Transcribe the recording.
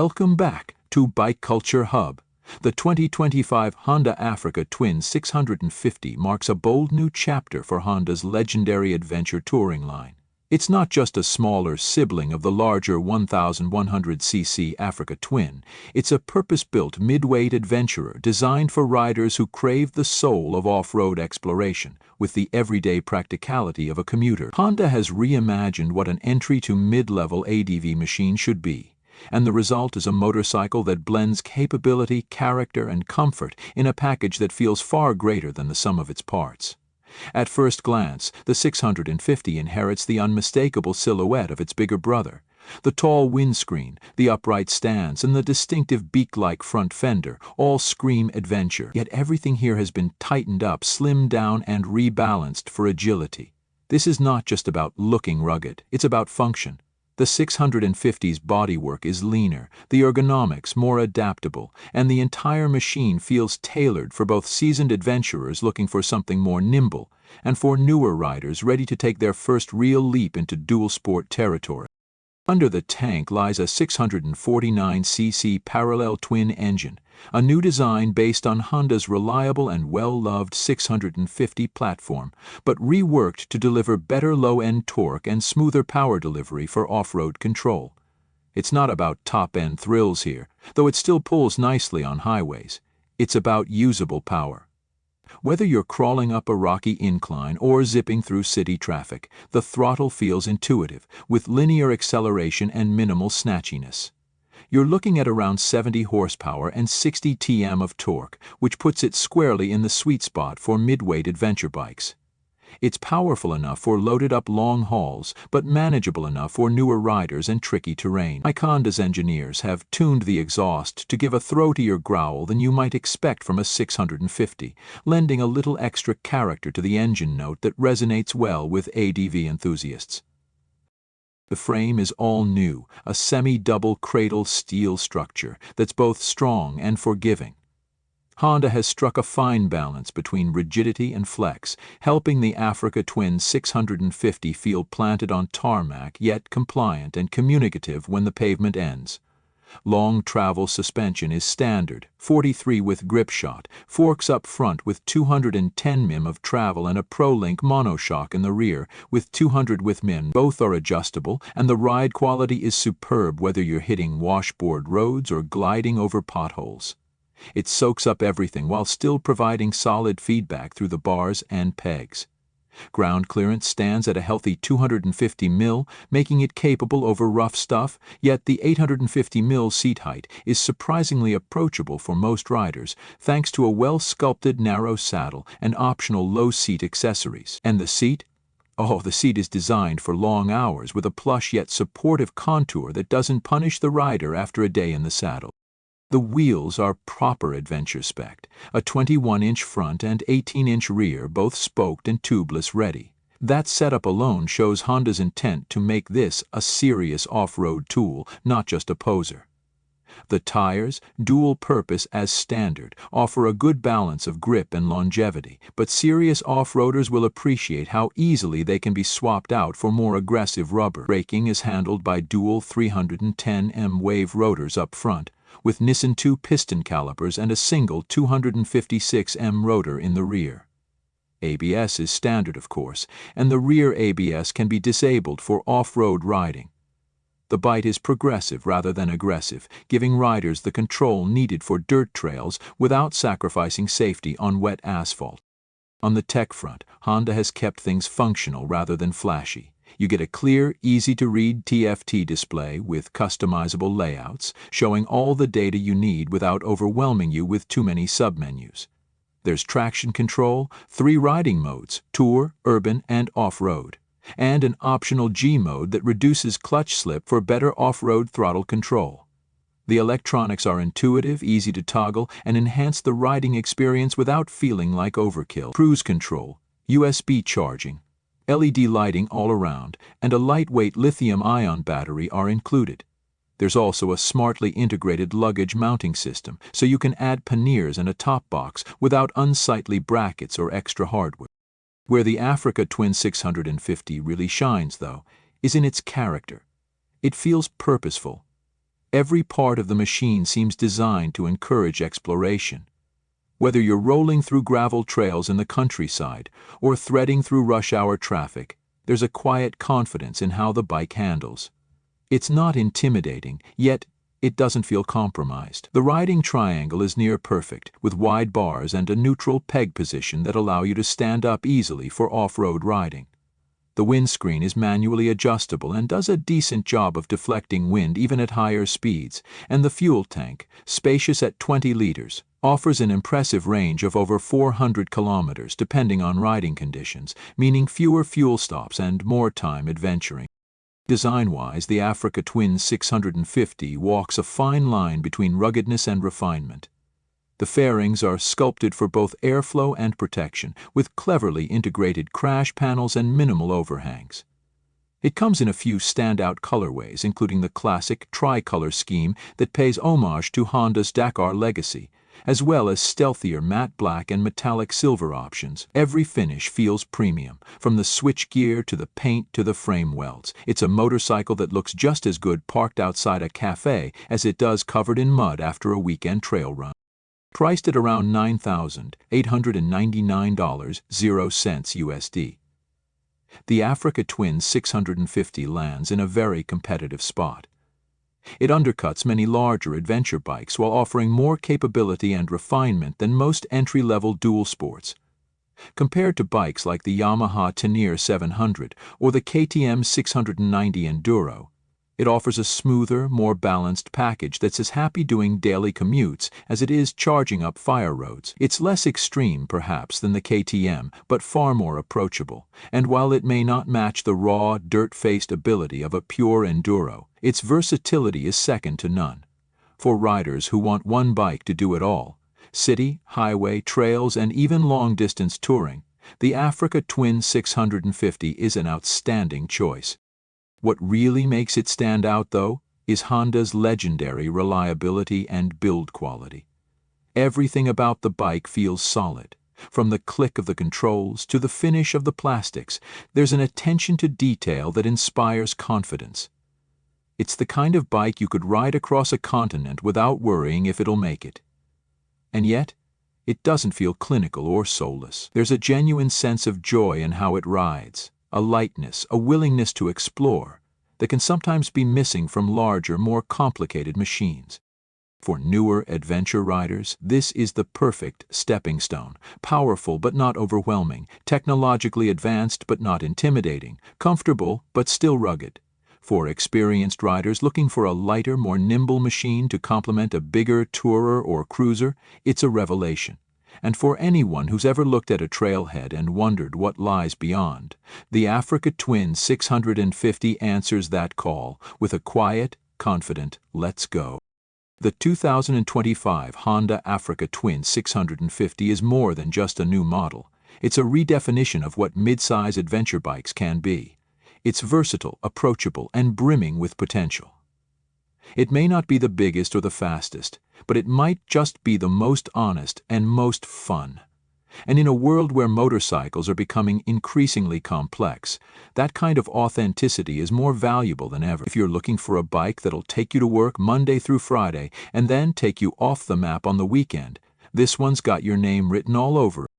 Welcome back to Bike Culture Hub. The 2025 Honda Africa Twin 650 marks a bold new chapter for Honda's legendary adventure touring line. It's not just a smaller sibling of the larger 1,100cc Africa Twin, it's a purpose-built mid-weight adventurer designed for riders who crave the soul of off-road exploration with the everyday practicality of a commuter. Honda has reimagined what an entry to mid-level ADV machine should be, and the result is a motorcycle that blends capability, character, and comfort in a package that feels far greater than the sum of its parts. At first glance, the 650 inherits the unmistakable silhouette of its bigger brother. The tall windscreen, the upright stance, and the distinctive beak-like front fender all scream adventure, yet everything here has been tightened up, slimmed down, and rebalanced for agility. This is not just about looking rugged, it's about function. The 650's bodywork is leaner, the ergonomics more adaptable, and the entire machine feels tailored for both seasoned adventurers looking for something more nimble and for newer riders ready to take their first real leap into dual-sport territory. Under the tank lies a 649cc parallel twin engine, a new design based on Honda's reliable and well-loved 650 platform, but reworked to deliver better low-end torque and smoother power delivery for off-road control. It's not about top-end thrills here, though it still pulls nicely on highways. It's about usable power. Whether you're crawling up a rocky incline or zipping through city traffic, the throttle feels intuitive, with linear acceleration and minimal snatchiness. You're looking at around 70 horsepower and 60 Nm of torque, which puts it squarely in the sweet spot for mid-weight adventure bikes. It's powerful enough for loaded-up long hauls, but manageable enough for newer riders and tricky terrain. Honda's engineers have tuned the exhaust to give a throatier growl than you might expect from a 650, lending a little extra character to the engine note that resonates well with ADV enthusiasts. The frame is all new, a semi-double cradle steel structure that's both strong and forgiving. Honda has struck a fine balance between rigidity and flex, helping the Africa Twin 650 feel planted on tarmac yet compliant and communicative when the pavement ends. Long travel suspension is standard, 43 with grip shot, forks up front with 210 mm of travel and a ProLink monoshock in the rear with 200 with min. Both are adjustable, and the ride quality is superb whether you're hitting washboard roads or gliding over potholes. It soaks up everything while still providing solid feedback through the bars and pegs. Ground clearance stands at a healthy 250 mm, making it capable over rough stuff, yet the 850 mm seat height is surprisingly approachable for most riders thanks to a well-sculpted narrow saddle and optional low-seat accessories. And the seat? Oh, the seat is designed for long hours with a plush yet supportive contour that doesn't punish the rider after a day in the saddle. The wheels are proper adventure spec, a 21-inch front and 18-inch rear, both spoked and tubeless ready. That setup alone shows Honda's intent to make this a serious off-road tool, not just a poser. The tires, dual purpose as standard, offer a good balance of grip and longevity, but serious off-roaders will appreciate how easily they can be swapped out for more aggressive rubber. Braking is handled by dual 310 mm wave rotors up front, with Nissan 2 piston calipers and a single 256 mm rotor in the rear. ABS is standard, of course, and the rear ABS can be disabled for off-road riding. The bite is progressive rather than aggressive, giving riders the control needed for dirt trails without sacrificing safety on wet asphalt. On the tech front, Honda has kept things functional rather than flashy. You get a clear, easy-to-read TFT display with customizable layouts, showing all the data you need without overwhelming you with too many submenus. There's traction control, 3 riding modes, Tour, Urban, and Off-Road, and an optional G mode that reduces clutch slip for better off-road throttle control. The electronics are intuitive, easy to toggle, and enhance the riding experience without feeling like overkill. Cruise control, USB charging, LED lighting all around, and a lightweight lithium-ion battery are included. There's also a smartly integrated luggage mounting system, so you can add panniers and a top box without unsightly brackets or extra hardware. Where the Africa Twin 650 really shines, though, is in its character. It feels purposeful. Every part of the machine seems designed to encourage exploration. Whether you're rolling through gravel trails in the countryside or threading through rush hour traffic, there's a quiet confidence in how the bike handles. It's not intimidating, yet it doesn't feel compromised. The riding triangle is near perfect, with wide bars and a neutral peg position that allow you to stand up easily for off-road riding. The windscreen is manually adjustable and does a decent job of deflecting wind even at higher speeds, and the fuel tank, spacious at 20 liters, offers an impressive range of over 400 kilometers depending on riding conditions, meaning fewer fuel stops and more time adventuring. Design-wise, the Africa Twin 650 walks a fine line between ruggedness and refinement. The fairings are sculpted for both airflow and protection, with cleverly integrated crash panels and minimal overhangs. It comes in a few standout colorways, including the classic tricolor scheme that pays homage to Honda's Dakar legacy, as well as stealthier matte black and metallic silver options. Every finish feels premium, from the switchgear to the paint to the frame welds. It's a motorcycle that looks just as good parked outside a cafe as it does covered in mud after a weekend trail run. Priced at around $9,899.00 USD. The Africa Twin 650 lands in a very competitive spot. It undercuts many larger adventure bikes while offering more capability and refinement than most entry-level dual sports. Compared to bikes like the Yamaha Tenere 700 or the KTM 690 Enduro, it offers a smoother, more balanced package that's as happy doing daily commutes as it is charging up fire roads. It's less extreme, perhaps, than the KTM, but far more approachable. And while it may not match the raw, dirt-faced ability of a pure enduro, its versatility is second to none. For riders who want one bike to do it all, city, highway, trails, and even long-distance touring, the Africa Twin 650 is an outstanding choice. What really makes it stand out, though, is Honda's legendary reliability and build quality. Everything about the bike feels solid. From the click of the controls to the finish of the plastics, there's an attention to detail that inspires confidence. It's the kind of bike you could ride across a continent without worrying if it'll make it. And yet, it doesn't feel clinical or soulless. There's a genuine sense of joy in how it rides. A lightness, a willingness to explore, that can sometimes be missing from larger, more complicated machines. For newer adventure riders, this is the perfect stepping stone. Powerful but not overwhelming, technologically advanced but not intimidating, comfortable but still rugged. For experienced riders looking for a lighter, more nimble machine to complement a bigger tourer or cruiser, it's a revelation. And for anyone who's ever looked at a trailhead and wondered what lies beyond, the Africa Twin 650 answers that call with a quiet, confident, "Let's go." The 2025 Honda Africa Twin 650 is more than just a new model. It's a redefinition of what mid-size adventure bikes can be. It's versatile, approachable, and brimming with potential. It may not be the biggest or the fastest, but it might just be the most honest and most fun. And in a world where motorcycles are becoming increasingly complex, that kind of authenticity is more valuable than ever. If you're looking for a bike that'll take you to work Monday through Friday and then take you off the map on the weekend, this one's got your name written all over it.